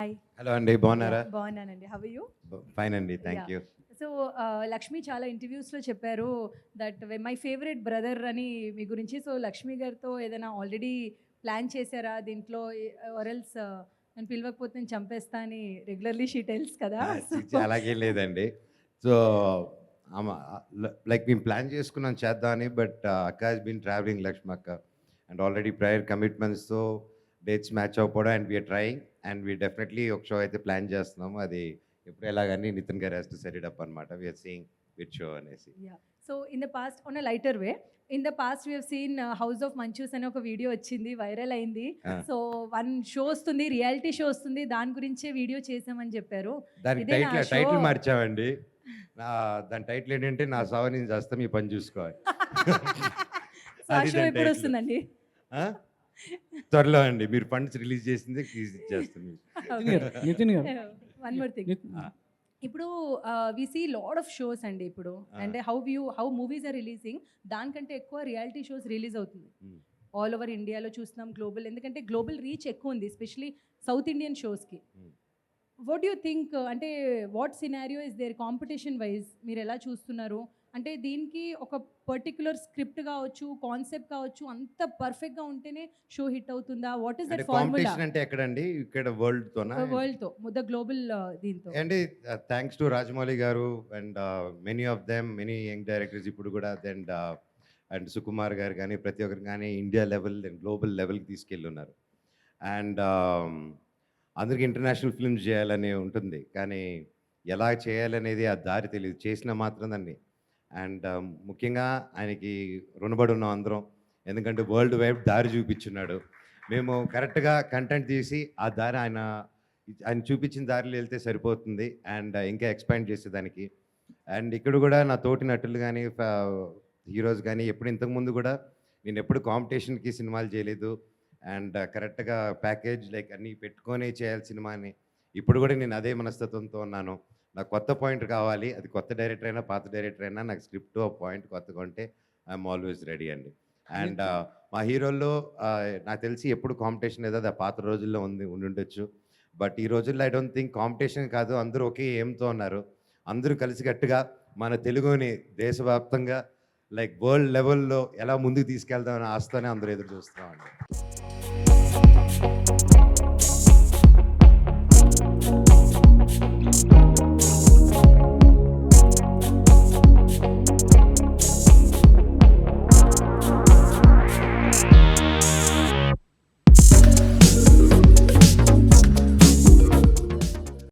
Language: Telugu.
హాయ్. హలో అండి, బాగున్నారా? బాగున్నానండి. How are you? ఫైన్ అండి, థ్యాంక్ యూ. సో లక్ష్మి చాలా ఇంటర్వ్యూస్లో చెప్పారు దట్ మై ఫేవరెట్ బ్రదర్ అని మీ గురించి. సో లక్ష్మి గారితో ఏదైనా ఆల్రెడీ ప్లాన్ చేశారా దీంట్లో? ఆర్ఎల్స్ నేను పిలవకపోతే నేను చంపేస్తా అని రెగ్యులర్లీ షీ టెల్స్ కదా. అలాగే లేదండి. సో లైక్ మేము ప్లాన్ చేసుకున్నాం చేద్దామని, బట్ అక్క హాస్ బీన్ ట్రావెలింగ్, లక్ష్మి అక్క, అండ్ ఆల్రెడీ ప్రయర్ కమిట్మెంట్స్తో డేట్స్ మ్యాచ్ అవ్వకపోవడం, and we're trying, and we definitely ఒక షో అయితే ప్లాన్ చేస్తున్నాము. అది ఎప్పుడు ఎలాగని Nitin garu has to set it up అనమాట. వీఆర్ సీయింగ్ విత్ షో అనేసి. So in the past on a lighter way, in the past we have seen house of Manchus అనే ఒక వీడియో వచ్చింది, వైరల్ అయింది. సో వన్ షో వస్తుంది, రియాలిటీ షో వస్తుంది, దాని గురించే వీడియో చేసామని చెప్పారు. దాని టైటిల్ మార్చామండి. దాని టైటిల్ ఏంటంటే నా సావ నేను చేస్తా, మీ పని చూసుకోవాలి. ఆ షో ఎప్పుడు వస్తుందండి? త్వరలో అండి, మీరు ఫండ్స్ రిలీజ్ చేసింది చేస్తుంది. వన్ మోర్ థింగ్, ఇప్పుడు we see lot of shows అండి ఇప్పుడు, అంటే హౌ మూవీస్ ఆర్ రిలీజింగ్, దానికంటే ఎక్కువ రియాలిటీ షోస్ రిలీజ్ అవుతుంది ఆల్ ఓవర్ ఇండియాలో చూస్తున్నాం, గ్లోబల్, ఎందుకంటే గ్లోబల్ రీచ్ ఎక్కువ ఉంది ఎస్పెషలీ సౌత్ ఇండియన్ షోస్కి. వాట్ యూ థింక్, అంటే what scenario is there competition wise మీరు ఎలా చూస్తున్నారు? అంటే దీనికి ఒక పర్టిక్యులర్ స్క్రిప్ట్ కావచ్చు, కాన్సెప్ట్ కావచ్చు, అంత పర్ఫెక్ట్గా ఉంటేనే షో హిట్ అవుతుందా? What is that formula? అంటే ఎక్కడండి, ఇక్కడ వరల్డ్తో ద గ్లోబల్ దీంతో అండి. థ్యాంక్స్ టు రాజమౌళి గారు and many of them, many young directors ఇప్పుడు కూడా, అండ్ సుకుమార్ గారు కానీ ప్రతి ఒక్కరు కానీ ఇండియా లెవెల్ అండ్ గ్లోబల్ లెవెల్కి తీసుకెళ్ళున్నారు. అండ్ అందరికి ఇంటర్నేషనల్ ఫిల్మ్స్ చేయాలని ఉంటుంది, కానీ ఎలా చేయాలనేది ఆ దారి తెలియదు, చేసిన మాత్రం దాన్ని. అండ్ ముఖ్యంగా ఆయనకి రుణపడి ఉన్నాం అందరం, ఎందుకంటే వరల్డ్ వైడ్ దారి చూపించున్నాడు. మేము కరెక్ట్గా కంటెంట్ తీసి ఆ దారి ఆయన చూపించిన దారిలో వెళ్తే సరిపోతుంది, అండ్ ఇంకా ఎక్స్పాండ్ చేసేదానికి. అండ్ ఇక్కడ కూడా నా తోటి నటులు కానీ హీరోస్ కానీ ఎప్పుడు ఇంతకుముందు కూడా నేను ఎప్పుడు కాంపిటీషన్కి సినిమాలు చేయలేదు, అండ్ కరెక్ట్గా ప్యాకేజ్ లైక్ అన్నీ పెట్టుకొని చేయాలి సినిమాని. ఇప్పుడు కూడా నేను అదే మనస్తత్వంతో ఉన్నాను. నాకు కొత్త పాయింట్ కావాలి, అది కొత్త డైరెక్టర్ అయినా పాత డైరెక్టర్ అయినా, నాకు స్క్రిప్ట్ ఆ పాయింట్ కొత్తగా ఉంటే ఐఎమ్ ఆల్వేస్ రెడీ అండి. అండ్ మా హీరోల్లో నాకు తెలిసి ఎప్పుడు కాంపిటీషన్ ఏదో అది పాత రోజుల్లో ఉండుండొచ్చు, బట్ ఈ రోజుల్లో ఐ డోంట్ థింక్ కాంపిటీషన్ కాదు, అందరూ ఒకే ఏంతో ఉన్నారు. అందరూ కలిసికట్టుగా మన తెలుగుని దేశవ్యాప్తంగా లైక్ వరల్డ్ లెవెల్లో ఎలా ముందుకు తీసుకెళ్దామని ఆస్తోనే అందరూ ఎదురు చూస్తున్నామండి.